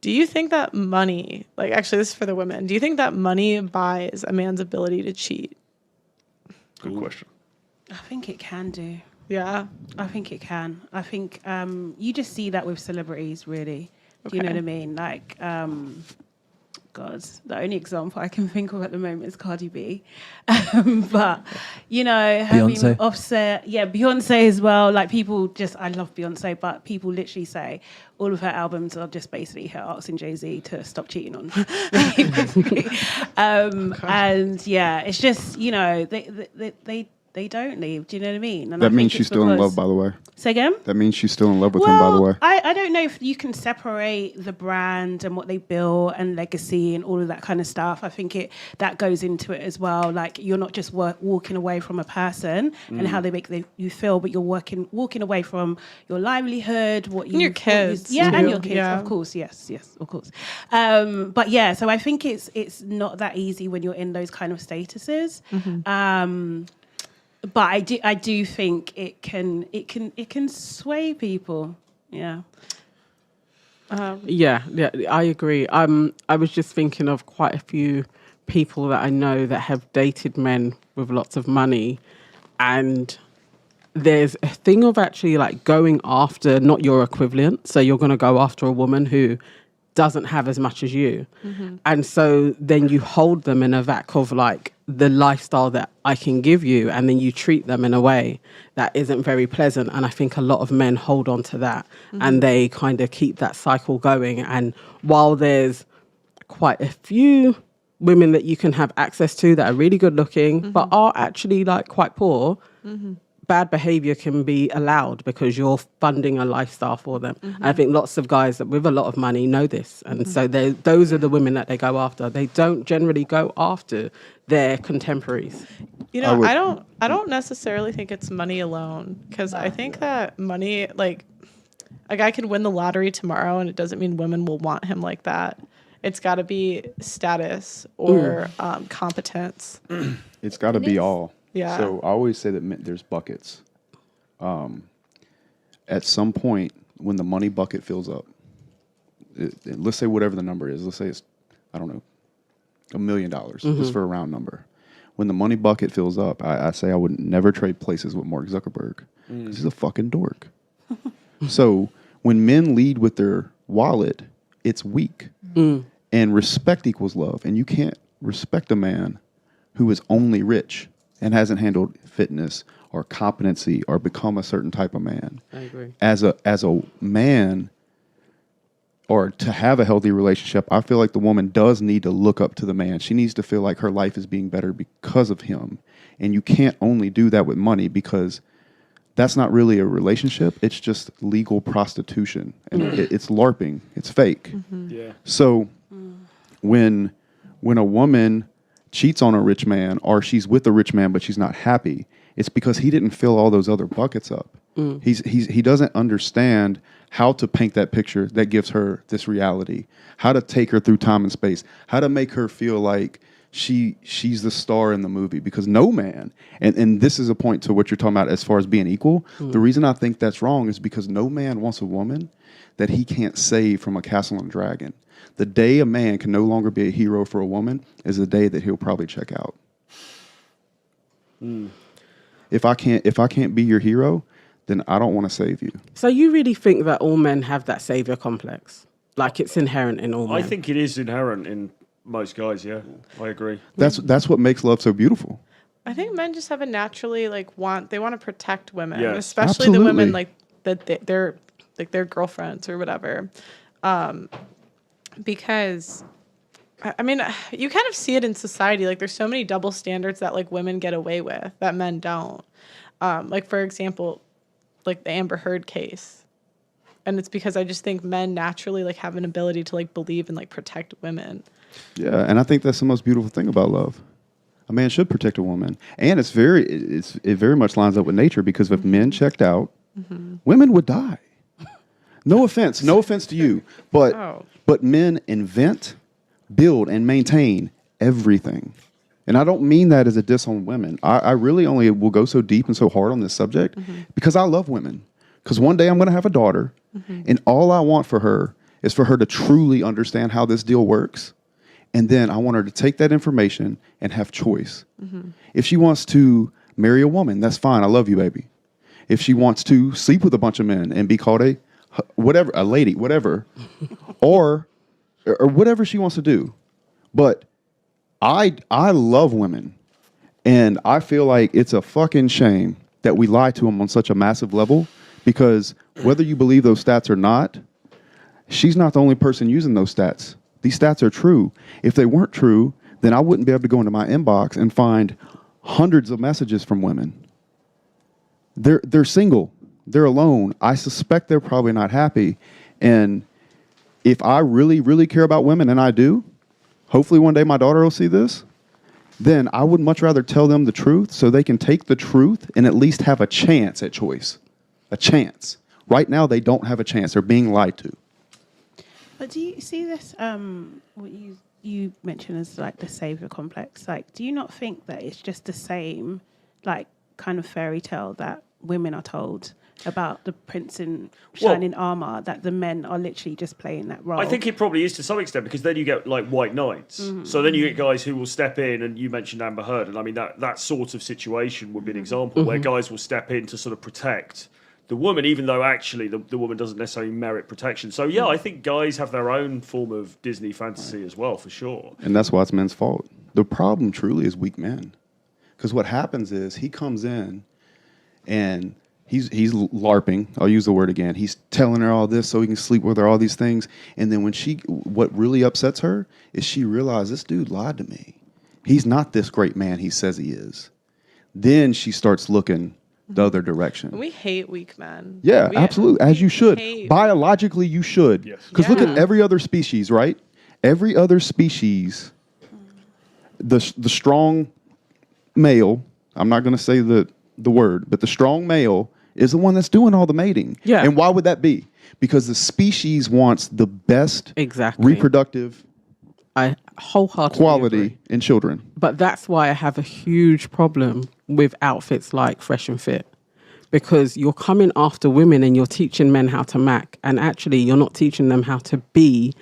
Do you think that money, like actually this is for the women, do you think that money buys a man's ability to cheat? Good question. I think it can do. Yeah. I think it can. I think you just see that with celebrities, really. Do you know Okay. what I mean? Like, God, the only example I can think of at the moment is Cardi B. But, you know, having Beyonce. Offset, yeah, Beyonce as well. Like, people just, I love Beyonce, but people literally say all of her albums are just basically her asking Jay-Z to stop cheating on her. Basically. And yeah, it's just, you know, they don't leave. Do you know what I mean? And That I means think she's it's still in because- love, by the way. Say again? That means she's still in love with him, by the way. I don't know if you can separate the brand and what they build and legacy and all of that kind of stuff. I think that goes into it as well. Like, you're not just walking away from a person and how they make you feel, but you're walking away from your livelihood, And your kids, and too. your kids, Yeah. of course, yes, of course. But yeah, so I think it's not that easy when you're in those kind of statuses. But I do think it can sway people. Yeah. Yeah, I agree. I was just thinking of quite a few people that I know that have dated men with lots of money, and there's a thing of actually like going after not your equivalent. So you're going to go after a woman who doesn't have as much as you. And so then you hold them in a vac of like the lifestyle that I can give you, and then you treat them in a way that isn't very pleasant. And I think a lot of men hold on to that and they kind of keep that cycle going. And while there's quite a few women that you can have access to that are really good looking, but are actually like quite poor, bad behavior can be allowed because you're funding a lifestyle for them. And I think lots of guys that with a lot of money know this. And so those are the women that they go after. They don't generally go after their contemporaries. You know, I don't necessarily think it's money alone, because I think that money, like a guy can win the lottery tomorrow and it doesn't mean women will want him like that. It's got to be status or competence. It's got to be all. Yeah. So I always say that there's buckets. At some point, when the money bucket fills up, let's say whatever the number is. Let's say it's, I don't know, $1 million, just for a round number. When the money bucket fills up, I say I would never trade places with Mark Zuckerberg because he's a fucking dork. So when men lead with their wallet, it's weak. And respect equals love. And you can't respect a man who is only rich and hasn't handled fitness or competency or become a certain type of man. I agree. As a man, or to have a healthy relationship, I feel like the woman does need to look up to the man. She needs to feel like her life is being better because of him. And you can't only do that with money, because that's not really a relationship. It's just legal prostitution. And it's LARPing. It's fake. Yeah. So when a woman cheats on a rich man, or she's with a rich man but she's not happy, it's because he didn't fill all those other buckets up. He doesn't understand how to paint that picture that gives her this reality, how to take her through time and space, how to make her feel like she's the star in the movie. Because no man, and this is a point to what you're talking about as far as being equal, the reason I think that's wrong is because no man wants a woman that he can't save from a castle and dragon. The day a man can no longer be a hero for a woman is the day that he'll probably check out. If I can't be your hero, then I don't want to save you. So you really think that all men have that savior complex? Like it's inherent in all men? I think it is inherent in most guys, yeah. I agree. That's what makes love so beautiful. I think men just have a naturally they want to protect women, Yes. especially Absolutely. the women like that they're like their girlfriends or whatever. Because I mean, you kind of see it in society. Like there's so many double standards that like women get away with that men don't. Like for example, like the Amber Heard case. And it's because I just think men naturally like have an ability to like believe and like protect women. Yeah, and I think that's the most beautiful thing about love. A man should protect a woman, and it very much lines up with nature, because if men checked out, women would die. No offense to you, but men invent, build, and maintain everything. And I don't mean that as a diss on women. I really only will go so deep and so hard on this subject because I love women. Because one day I'm going to have a daughter, and all I want for her is for her to truly understand how this deal works. And then I want her to take that information and have choice. If she wants to marry a woman, that's fine. I love you, baby. If she wants to sleep with a bunch of men and be called a whatever, a lady, whatever, or whatever she wants to do. But I love women, and I feel like it's a fucking shame that we lie to them on such a massive level, because whether you believe those stats or not, she's not the only person using those stats. These stats are true. If they weren't true, then I wouldn't be able to go into my inbox and find hundreds of messages from women. They're single. They're alone. I suspect they're probably not happy. And if I really, really care about women, and I do, hopefully one day my daughter will see this, then I would much rather tell them the truth so they can take the truth and at least have a chance at choice. A chance. Right now, they don't have a chance. They're being lied to. But do you see this, what you mentioned as like the savior complex? Like, do you not think that it's just the same, like, kind of fairy tale that women are told about the prince in shining armor, that the men are literally just playing that role? I think it probably is to some extent, because then you get like white knights. So then you get guys who will step in, and you mentioned Amber Heard, and I mean that sort of situation would be an example where guys will step in to sort of protect the woman, even though actually the woman doesn't necessarily merit protection. So yeah, I think guys have their own form of Disney fantasy as well, for sure. And that's why it's men's fault. The problem truly is weak men. Because what happens is he comes in and he's LARPing. I'll use the word again. He's telling her all this so he can sleep with her, all these things. And then what really upsets her is she realizes this dude lied to me. He's not this great man he says he is. Then she starts looking the other direction. We hate weak men. Yeah, We- absolutely. As you should. hate- Biologically, you should. Yes. Because look at Yeah. every other species, right? Every other species, the strong male, I'm not going to say the word, but the strong male is the one that's doing all the mating. Yeah. And why would that be? Because the species wants the best Exactly. reproductive I wholeheartedly quality agree. in children. But that's why I have a huge problem with outfits like Fresh and Fit, because you're coming after women and you're teaching men how to mac, and actually you're not teaching them how to be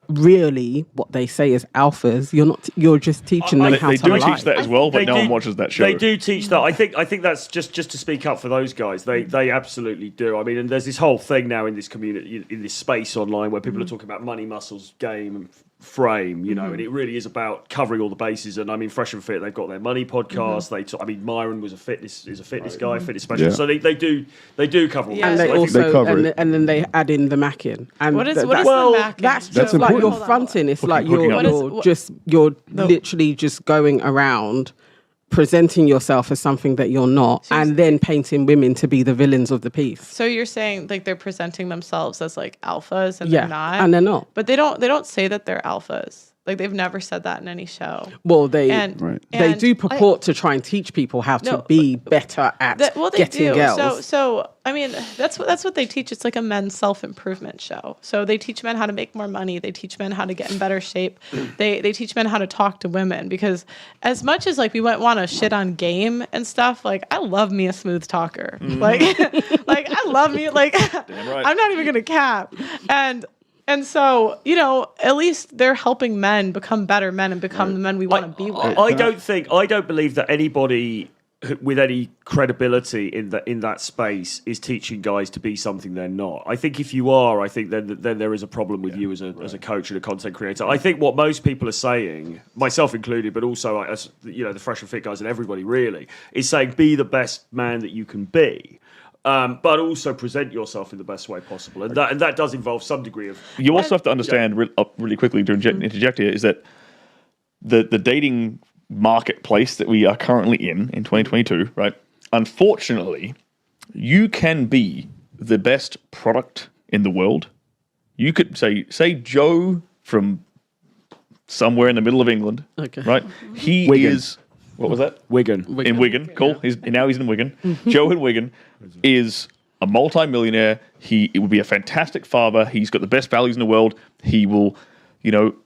really what they say is alphas. You're just teaching them how They to do lie. teach that as well, but They no do- one watches that show. They do teach that. I think that's just to speak up for those guys. They absolutely do. I mean, and there's this whole thing now in this community, in this space online, where people are talking about money, muscles, game, and frame. You know, and it really is about covering all the bases. And I mean, Fresh and Fit, they've got their money podcast. I mean, Myron is a fitness guy, fitness specialist. Yeah. So they do cover all Yeah. And that. they So I think- also They cover and, it. and then they add in the macking. And What is that- what is that- the Mac? That's That's just like important. you're fronting. It's like hooking you're up. What is- you're literally just going around presenting yourself as something that you're not, So you're- and then painting women to be the villains of the piece. So you're saying like they're presenting themselves as like alphas and Yeah, they're not, and they're not. But they don't say that they're alphas. Like they've never said that in any show. Well, they And they and do purport to try and teach people how to No, be better at they getting do. girls. So I mean, that's what they teach. It's like a men's self-improvement show. So they teach men how to make more money. They teach men how to get in better shape. They teach men how to talk to women, because as much as like we might want to shit on game and stuff, like I love me a smooth talker. Like like I love me like right. I'm not even gonna cap. And so, you know, at least they're helping men become better men and become the men we want to be with. I don't believe that anybody with any credibility in that space is teaching guys to be something they're not. I think if you are, I think then there is a problem with you as a coach and a content creator. I think what most people are saying, myself included, but also as you know, the Fresh and Fit guys and everybody really, is saying be the best man that you can be. But also present yourself in the best way possible, and that does involve some degree of. You also have to understand really quickly to interject here is that the dating marketplace that we are currently in 2022, right? Unfortunately, you can be the best product in the world. You could say Joe from somewhere in the middle of England, Okay. right? He Wigan. is. What was that? Wigan. In Wigan, cool. Now he's in Wigan. Joe in Wigan is a multi-millionaire. It would be a fantastic father. He's got the best values in the world. He will,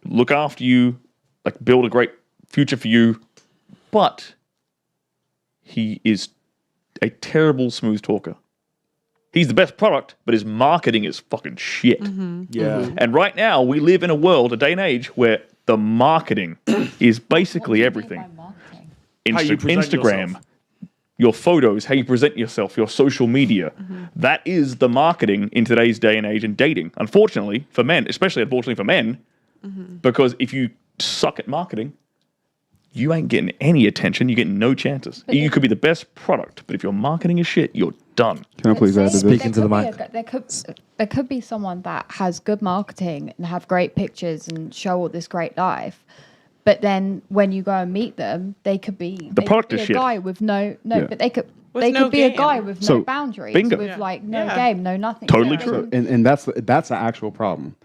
look after you, like build a great future for you. But he is a terrible smooth talker. He's the best product, but his marketing is fucking shit. Yeah. And right now, we live in a world, a day and age, where the marketing is basically everything. How you present Instagram, yourself. your photos, how you present yourself, your social media. That is the marketing in today's day and age in dating. Unfortunately, for men, especially unfortunately for men, because if you suck at marketing, you ain't getting any attention. You're getting no chances. You could be the best product, but if your marketing is shit, you're done. Can I please add to this? Speaking to the mic. There could be someone that has good marketing and have great pictures and show all this great life. But then when you go and meet them, they could be The product is a shit. guy with no, Yeah. but they could With no be a game. guy with So, no boundaries, bingo. with like no Yeah. game, no nothing. Totally So- true. And that's the actual problem.